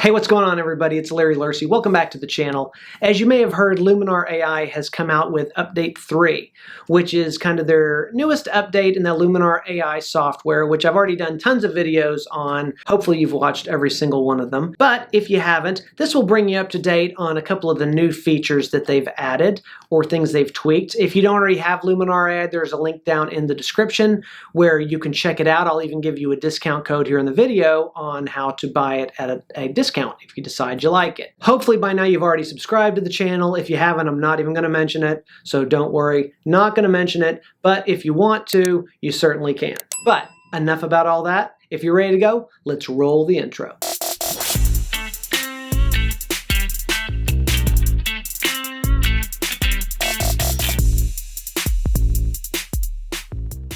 Hey, what's going on, everybody? It's Larry Lursey. Welcome back to the channel. As you may have heard, Luminar AI has come out with Update 3, which is kind of their newest update in the Luminar AI software, which I've already done tons of videos on. Hopefully you've watched every single one of them. But if you haven't, this will bring you up to date on a couple of the new features that they've added or things they've tweaked. If you don't already have Luminar AI, there's a link down in the description where you can check it out. I'll even give you a discount code here in the video on how to buy it at a discount if you decide you like it. Hopefully by now you've already subscribed to the channel. If you haven't, I'm not even going to mention it, so don't worry. Not going to mention it, but if you want to, you certainly can. But enough about all that. If you're ready to go, let's roll the intro.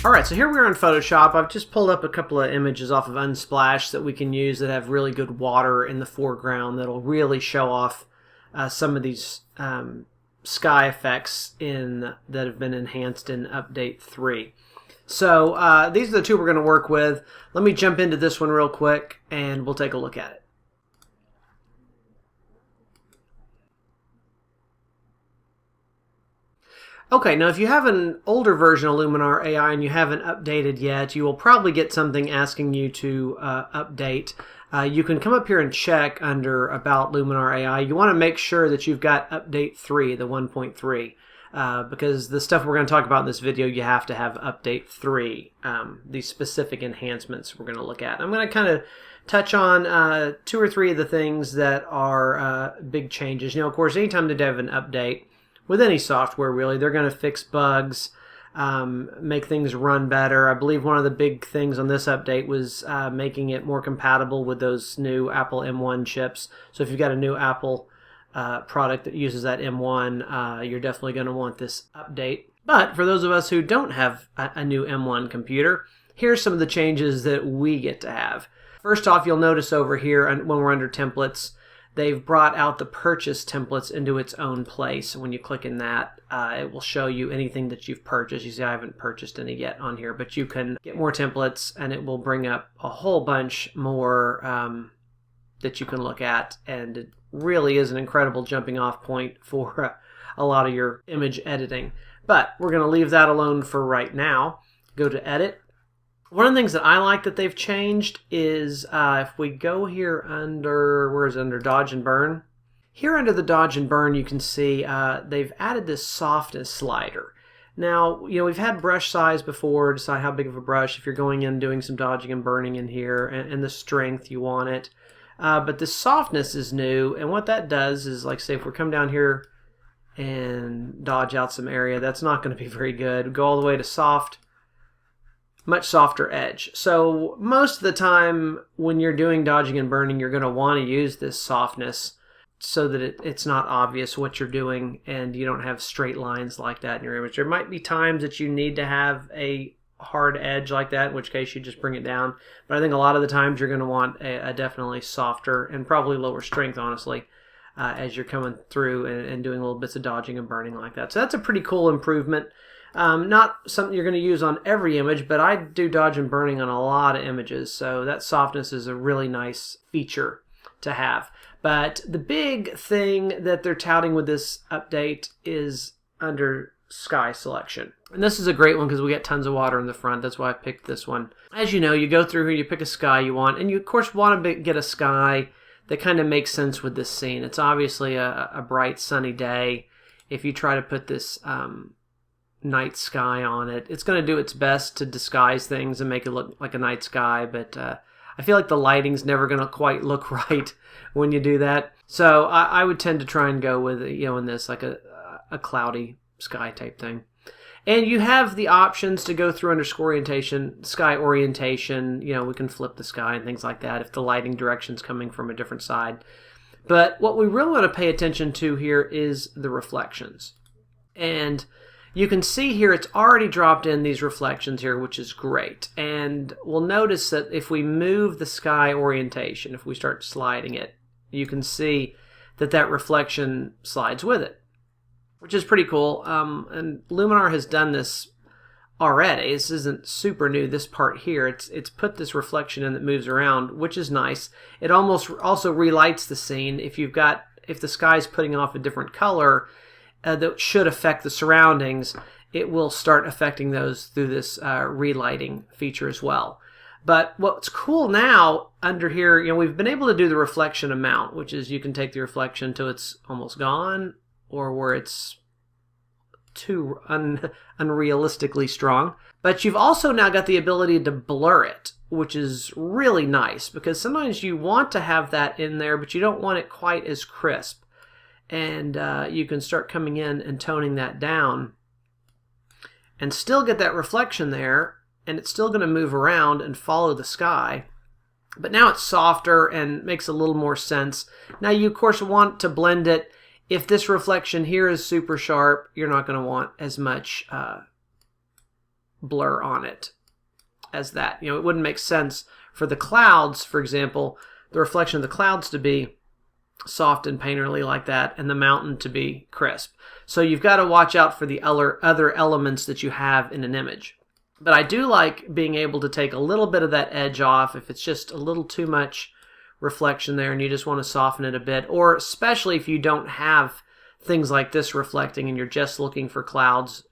Alright, so here we are in Photoshop. I've just pulled up a couple of images off of Unsplash that we can use that have really good water in the foreground that'll really show off some of these sky effects that have been enhanced in Update 3. So these are the two we're going to work with. Let me jump into this one real quick and we'll take a look at it. Okay, now if you have an older version of Luminar AI and you haven't updated yet, you will probably get something asking you to update. You can come up here and check under About Luminar AI. You want to make sure that you've got Update 3, the 1.3, because the stuff we're going to talk about in this video, you have to have Update 3, these specific enhancements we're going to look at. I'm going to kind of touch on 2 or 3 of the things that are big changes. You know, of course, anytime they have an update, with any software, really, they're going to fix bugs, make things run better. I believe one of the big things on this update was making it more compatible with those new Apple M1 chips. So if you've got a new Apple product that uses that M1, you're definitely going to want this update. But for those of us who don't have a new M1 computer, here's some of the changes that we get to have. First off, you'll notice over here when we're under templates, they've brought out the purchase templates into its own place. When you click in that, it will show you anything that you've purchased. You see, I haven't purchased any yet on here, but you can get more templates and it will bring up a whole bunch more that you can look at. And it really is an incredible jumping off point for a lot of your image editing. But we're going to leave that alone for right now. Go to Edit. One of the things that I like that they've changed is if we go here under, where is it, under Dodge and Burn? Here under the Dodge and Burn, you can see they've added this softness slider. Now, you know, we've had brush size before, decide how big of a brush, if you're going in doing some dodging and burning in here, and the strength you want it. But the softness is new, and what that does is, like, say, if we come down here and dodge out some area, that's not going to be very good. Go all the way to soft. Much softer edge. So most of the time when you're doing dodging and burning, you're going to want to use this softness so that it's not obvious what you're doing and you don't have straight lines like that in your image. There might be times that you need to have a hard edge like that, in which case you just bring it down. But I think a lot of the times you're going to want a definitely softer and probably lower strength, honestly, as you're coming through and doing little bits of dodging and burning like that. So that's a pretty cool improvement. Not something you're going to use on every image, but I do dodge and burning on a lot of images, so that softness is a really nice feature to have. But the big thing that they're touting with this update is under sky selection. And this is a great one because we get tons of water in the front. That's why I picked this one. As you know, you go through here, you pick a sky you want, and you, of course, want to get a sky that kind of makes sense with this scene. It's obviously a bright, sunny day. If you try to put this night sky on it, it's going to do its best to disguise things and make it look like a night sky, but I feel like the lighting's never going to quite look right when you do that. So I would tend to try and go with, you know, in this like a cloudy sky type thing. And you have the options to go through under sky orientation. You know, we can flip the sky and things like that if the lighting direction's coming from a different side. But what we really want to pay attention to here is the reflections. And you can see here it's already dropped in these reflections here, which is great. And we'll notice that if we move the sky orientation, if we start sliding it, you can see that that reflection slides with it, which is pretty cool. And Luminar has done this already. This isn't super new, this part here. It's put this reflection in that moves around, which is nice. It almost also relights the scene. If the sky's putting off a different color that should affect the surroundings, it will start affecting those through this relighting feature as well. But what's cool now under here, we've been able to do the reflection amount, which is you can take the reflection till it's almost gone, or where it's too unrealistically strong. But you've also now got the ability to blur it, which is really nice, because sometimes you want to have that in there, but you don't want it quite as crisp. And you can start coming in and toning that down and still get that reflection there, and it's still going to move around and follow the sky. But now it's softer and makes a little more sense. Now you, of course, want to blend it. If this reflection here is super sharp, you're not going to want as much blur on it as that. It wouldn't make sense for the clouds, for example, the reflection of the clouds to be soft and painterly like that, and the mountain to be crisp. So you've got to watch out for the other elements that you have in an image. But I do like being able to take a little bit of that edge off if it's just a little too much reflection there and you just want to soften it a bit, or especially if you don't have things like this reflecting and you're just looking for clouds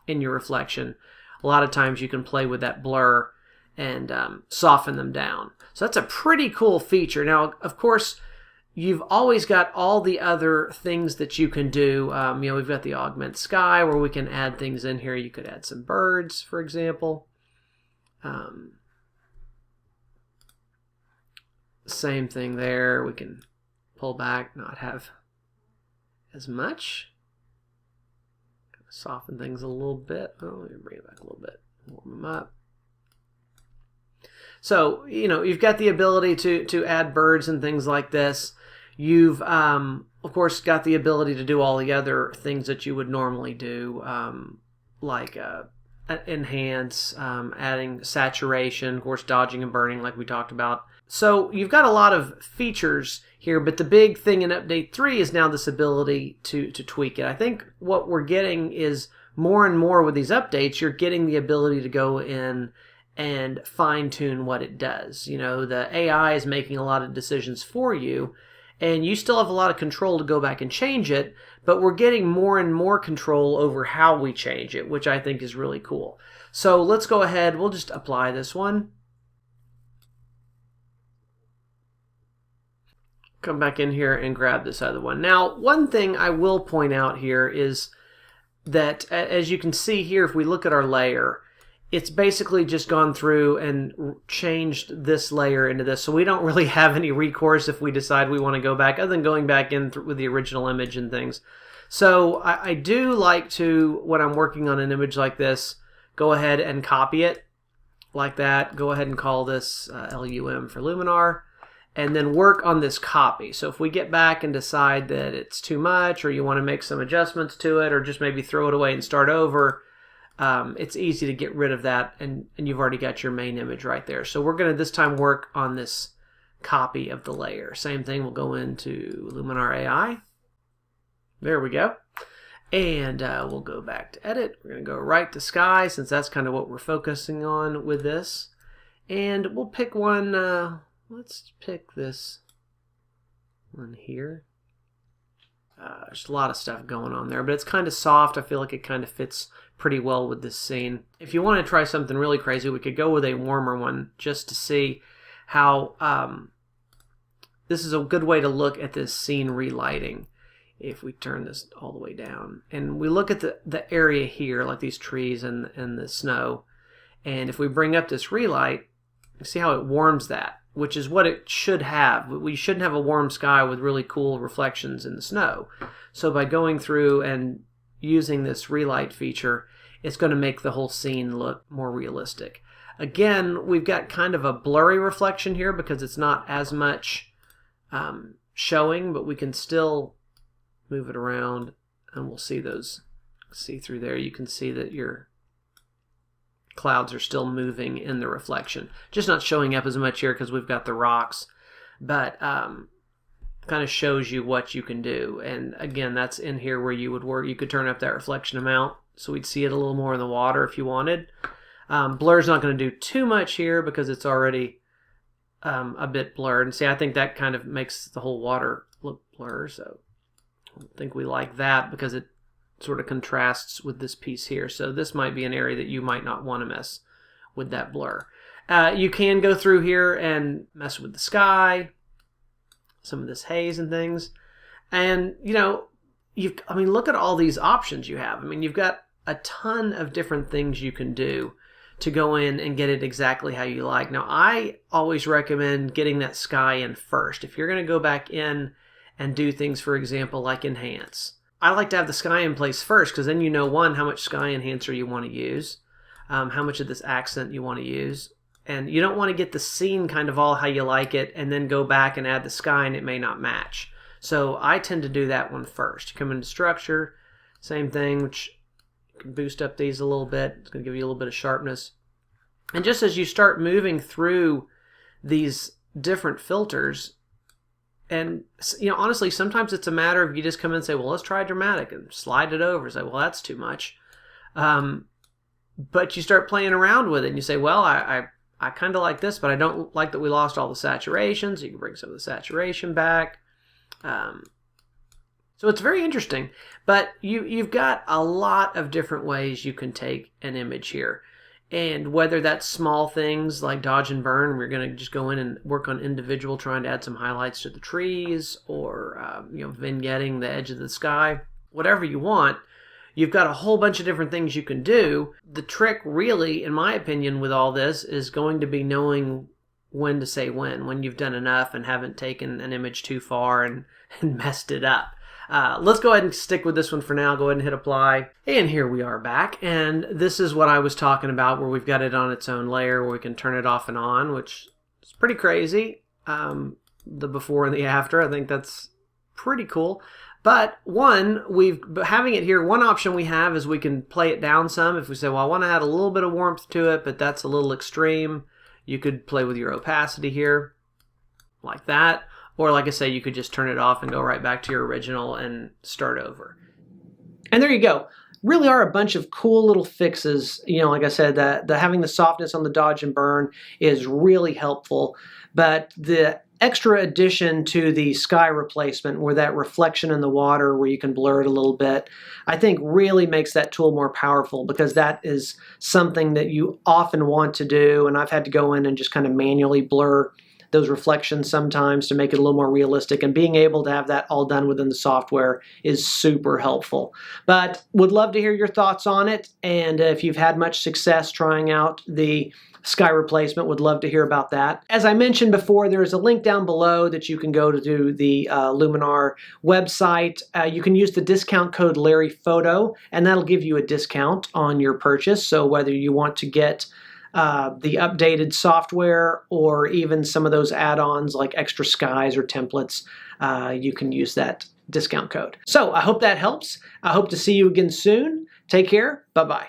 in your reflection. A lot of times you can play with that blur and soften them down. So that's a pretty cool feature. Now, of course, you've always got all the other things that you can do. We've got the augment sky where we can add things in here. You could add some birds, for example. Same thing there. We can pull back, not have as much. Soften things a little bit. Oh, let me bring it back a little bit. Warm them up. So, you've got the ability to add birds and things like this. You've, of course, got the ability to do all the other things that you would normally do, like enhance, adding saturation, of course, dodging and burning like we talked about. So you've got a lot of features here, but the big thing in Update 3 is now this ability to tweak it. I think what we're getting is more and more with these updates, you're getting the ability to go in and fine-tune what it does. The AI is making a lot of decisions for you, and you still have a lot of control to go back and change it, but we're getting more and more control over how we change it, which I think is really cool. So let's go ahead, we'll just apply this one. Come back in here and grab this other one. Now, one thing I will point out here is that, as you can see here, if we look at our layer, it's basically just gone through and changed this layer into this. So we don't really have any recourse if we decide we want to go back, other than going back in with the original image and things. So I do like to, when I'm working on an image like this, go ahead and copy it like that. Go ahead and call this LUM for Luminar, and then work on this copy. So if we get back and decide that it's too much, or you want to make some adjustments to it, or just maybe throw it away and start over, it's easy to get rid of that, and you've already got your main image right there. So we're going to this time work on this copy of the layer. Same thing, we'll go into Luminar AI. There we go. And we'll go back to edit. We're going to go right to sky, since that's kind of what we're focusing on with this. And we'll pick one, let's pick this one here. There's a lot of stuff going on there, but it's kind of soft. I feel like it kind of fits pretty well with this scene. If you want to try something really crazy, we could go with a warmer one just to see how this is a good way to look at this scene relighting. If we turn this all the way down and we look at the area here, like these trees and the snow, and if we bring up this relight, you see how it warms that, which is what it should have. We shouldn't have a warm sky with really cool reflections in the snow. So by going through and using this relight feature, it's going to make the whole scene look more realistic. Again, we've got kind of a blurry reflection here because it's not as much showing, but we can still move it around and we'll see those, see through there. You can see that your clouds are still moving in the reflection. Just not showing up as much here because we've got the rocks, but kind of shows you what you can do. And again, that's in here where you would work. You could turn up that reflection amount so we'd see it a little more in the water if you wanted. Blur's not going to do too much here because it's already a bit blurred. And see, I think that kind of makes the whole water look blur, so I don't think we like that because it sort of contrasts with this piece here. So this might be an area that you might not want to mess with that blur. You can go through here and mess with the sky, some of this haze and things. And, you know, look at all these options you have. I mean, you've got a ton of different things you can do to go in and get it exactly how you like. Now, I always recommend getting that sky in first. If you're going to go back in and do things, for example, like enhance, I like to have the sky in place first because then you know, one, how much sky enhancer you want to use, how much of this accent you want to use. And you don't want to get the scene kind of all how you like it and then go back and add the sky and it may not match. So I tend to do that one first. You come into structure, same thing, which you can boost up these a little bit. It's going to give you a little bit of sharpness. And just as you start moving through these different filters, and, you know, honestly, sometimes it's a matter of you just come in and say, well, let's try dramatic, and slide it over and say, well, that's too much. But you start playing around with it and you say, well, I kind of like this, but I don't like that we lost all the saturation, so you can bring some of the saturation back. So it's very interesting, but you've got a lot of different ways you can take an image here. And whether that's small things like dodge and burn, we're going to just go in and work on individual, trying to add some highlights to the trees, or you know, vignetting the edge of the sky, whatever you want. You've got a whole bunch of different things you can do. The trick really, in my opinion, with all this is going to be knowing when to say when you've done enough and haven't taken an image too far and messed it up. Let's go ahead and stick with this one for now. Go ahead and hit apply. And here we are back. And this is what I was talking about, where we've got it on its own layer where we can turn it off and on, which is pretty crazy. The before and the after, I think that's pretty cool. But having it here, one option we have is we can play it down some. If we say, well, I want to add a little bit of warmth to it, but that's a little extreme, you could play with your opacity here like that. Or like I say, you could just turn it off and go right back to your original and start over. And there you go. Really are a bunch of cool little fixes. You know, like I said, the having the softness on the dodge and burn is really helpful. But the extra addition to the sky replacement, where that reflection in the water where you can blur it a little bit, I think really makes that tool more powerful, because that is something that you often want to do. And I've had to go in and just kind of manually blur those reflections sometimes to make it a little more realistic, and being able to have that all done within the software is super helpful. But would love to hear your thoughts on it, and if you've had much success trying out the sky replacement, would love to hear about that. As I mentioned before, there's a link down below that you can go to the Luminar website. You can use the discount code LarryPhoto, and that'll give you a discount on your purchase. So whether you want to get the updated software or even some of those add-ons like extra skies or templates, you can use that discount code. So I hope that helps. I hope to see you again soon. Take care. Bye-bye.